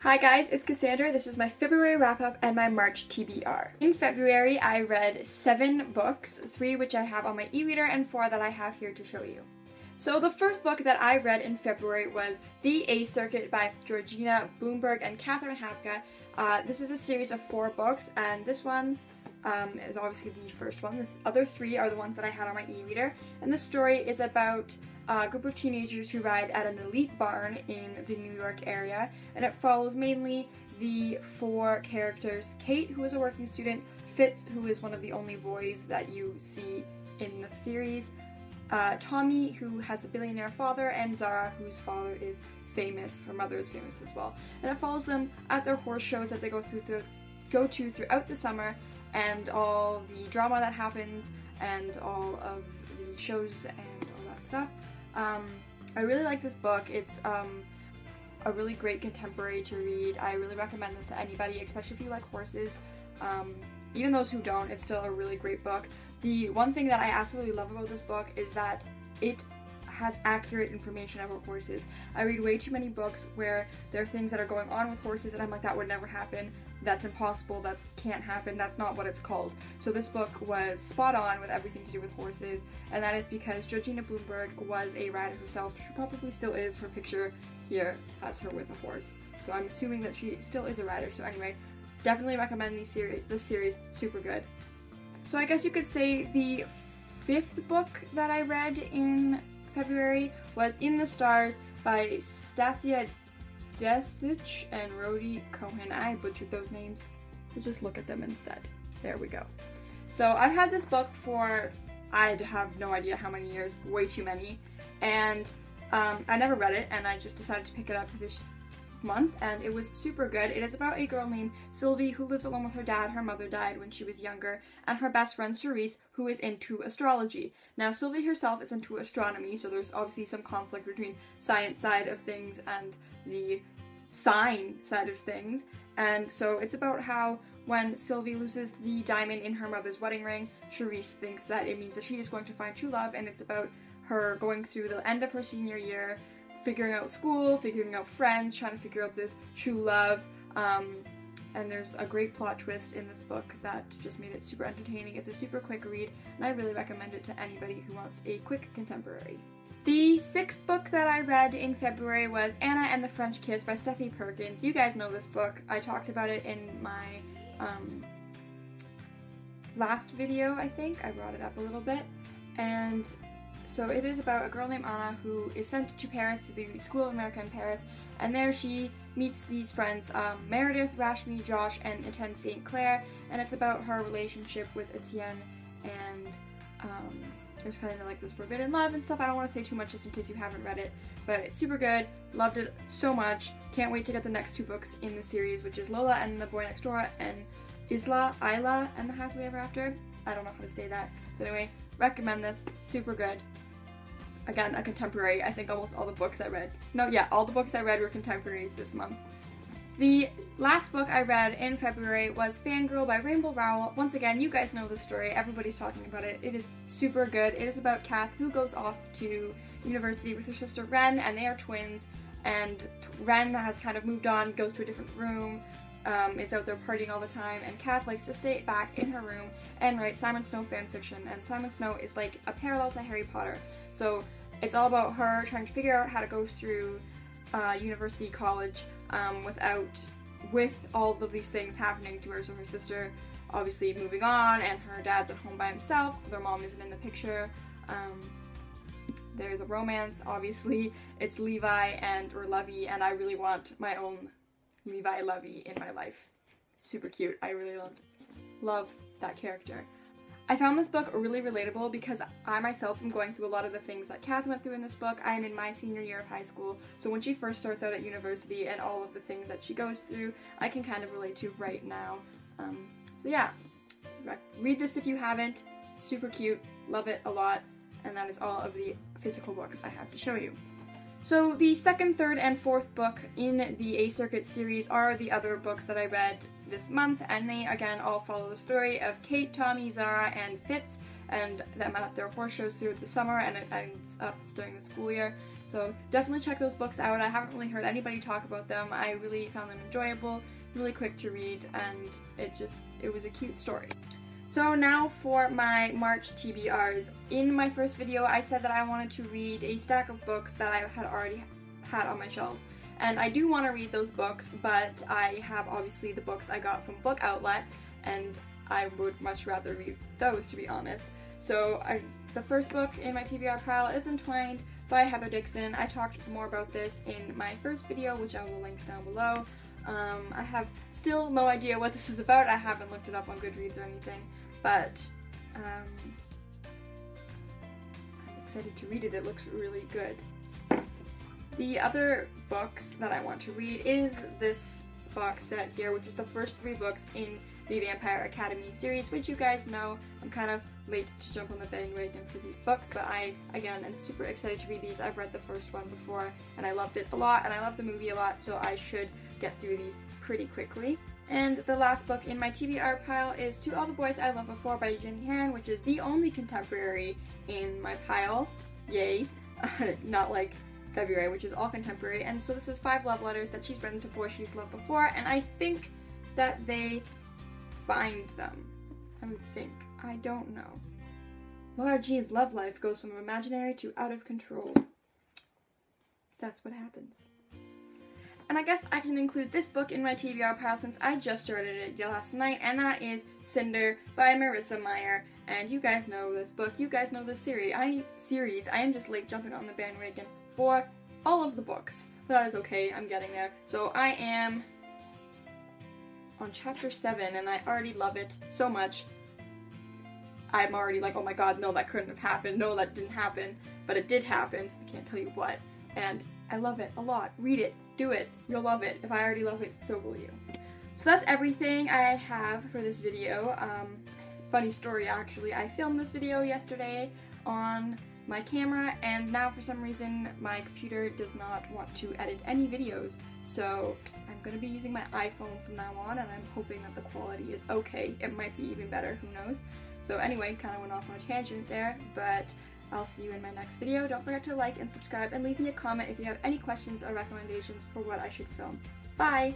Hi guys, it's Cinder. This is my February wrap-up and my March TBR. In February, I read 7 books, 3 which I have on my e-reader and 4 that I have here to show you. So the first book that I read in February was The A Circuit by Georgina Bloomberg and Catherine Hapka. This is a series of 4 books, and this one is obviously the first one. The other 3 are the ones that I had on my e-reader, and the story is about a group of teenagers who ride at an elite barn in the New York area, and it follows mainly the 4 characters: Kate, who is a working student, Fitz, who is one of the only boys that you see in the series, Tommy, who has a billionaire father, and Zara, whose father is famous. Her mother is famous as well. And it follows them at their horse shows that they go to throughout the summer, and all the drama that happens, and all of the shows and all that stuff. I really like this book. It's a really great contemporary to read. I really recommend this to anybody, especially if you like horses. Even those who don't, it's still a really great book. The one thing that I absolutely love about this book is that it has accurate information about horses. I read way too many books where there are things that are going on with horses and I'm like, that would never happen, that's impossible, that can't happen, that's not what it's called. So this book was spot on with everything to do with horses, and that is because Georgina Bloomberg was a rider herself. She probably still is. Her picture here has her with a horse, so I'm assuming that she still is a rider. So anyway, definitely recommend this series, super good. So I guess you could say the 5th book that I read in February was In the Stars by Stasia Desic and Rodi Cohen. I butchered those names, so just look at them instead. There we go. So I've had this book for, I have no idea how many years, way too many, and I never read it, and I just decided to pick it up this month, and it was super good. It is about a girl named Sylvie who lives alone with her dad. Her mother died when she was younger, and her best friend Cerise, who is into astrology. Now Sylvie herself is into astronomy, so there's obviously some conflict between science side of things and the sign side of things, and so it's about how when Sylvie loses the diamond in her mother's wedding ring, Cerise thinks that it means that she is going to find true love, and it's about her going through the end of her senior year, figuring out school, figuring out friends, trying to figure out this true love, and there's a great plot twist in this book that just made it super entertaining. It's a super quick read, and I really recommend it to anybody who wants a quick contemporary. The 6th book that I read in February was Anna and the French Kiss by Stephanie Perkins. You guys know this book. I talked about it in my last video, I think. I brought it up a little bit, and so it is about a girl named Anna who is sent to Paris, to the School of America in Paris, and there she meets these friends, Meredith, Rashmi, Josh, and Etienne St. Clair, and it's about her relationship with Etienne, and there's kind of like this forbidden love and stuff. I don't want to say too much just in case you haven't read it, but it's super good. Loved it so much. Can't wait to get the next 2 books in the series, which is Lola and the Boy Next Door, and Isla and the Happily Ever After. I don't know how to say that. So anyway, recommend this. Super good. Again, a contemporary. I think almost all the books I read. No, yeah, all the books I read were contemporaries this month. The last book I read in February was Fangirl by Rainbow Rowell. Once again, you guys know the story. Everybody's talking about it. It is super good. It is about Kath, who goes off to university with her sister Ren, and they are twins, and Ren has kind of moved on, goes to a different room, is out there partying all the time, and Kath likes to stay back in her room and write Simon Snow fanfiction, and Simon Snow is like a parallel to Harry Potter. So it's all about her trying to figure out how to go through university, college, with all of these things happening to her. So her sister obviously moving on, and her dad's at home by himself, their mom isn't in the picture. There's a romance, obviously. It's Levi or Lovey, and I really want my own Levi Lovey in my life. Super cute. I really love that character. I found this book really relatable because I myself am going through a lot of the things that Kath went through in this book. I am in my senior year of high school, so when she first starts out at university and all of the things that she goes through, I can kind of relate to right now. So yeah, read this if you haven't. Super cute, love it a lot, and that is all of the physical books I have to show you. So the 2nd, 3rd, and 4th book in the A Circuit series are the other books that I read this month, and they again all follow the story of Kate, Tommy, Zara, and Fitz, and them at their horse shows through the summer, and it ends up during the school year. So definitely check those books out. I haven't really heard anybody talk about them. I really found them enjoyable, really quick to read, and it was a cute story. So now for my March TBRs. In my first video, I said that I wanted to read a stack of books that I had already had on my shelf. And I do want to read those books, but I have obviously the books I got from Book Outlet, and I would much rather read those, to be honest. So the first book in my TBR pile is Entwined by Heather Dixon. I talked more about this in my first video, which I will link down below. I have still no idea what this is about. I haven't looked it up on Goodreads or anything, but I'm excited to read it. It looks really good. The other books that I want to read is this box set here, which is the first 3 books in the Vampire Academy series, which you guys know I'm kind of late to jump on the bandwagon for these books, but I, again, am super excited to read these. I've read the first one before, and I loved it a lot, and I loved the movie a lot, so I should get through these pretty quickly. And the last book in my TBR pile is To All the Boys I Loved Before by Jenny Han, which is the only contemporary in my pile. Yay. Not like February, which is all contemporary. And so this is 5 love letters that she's written to boys she's loved before, and I think that they find them. I don't know. Laura G's love life goes from imaginary to out of control. That's what happens. And I guess I can include this book in my TBR pile since I just started it last night, and that is Cinder by Marissa Meyer. And you guys know this book, you guys know this series. I am just late jumping on the bandwagon for all of the books. But that is okay, I'm getting there. So I am on chapter 7, and I already love it so much. I'm already like, oh my god, no, that couldn't have happened. No, that didn't happen. But it did happen. I can't tell you what. And I love it a lot. Read it. Do it. You'll love it. If I already love it, so will you. So that's everything I have for this video. Funny story, actually. I filmed this video yesterday on my camera, and now for some reason my computer does not want to edit any videos. So I'm going to be using my iPhone from now on, and I'm hoping that the quality is okay. It might be even better, who knows. So anyway, kind of went off on a tangent there, but I'll see you in my next video. Don't forget to like and subscribe, and leave me a comment if you have any questions or recommendations for what I should film. Bye!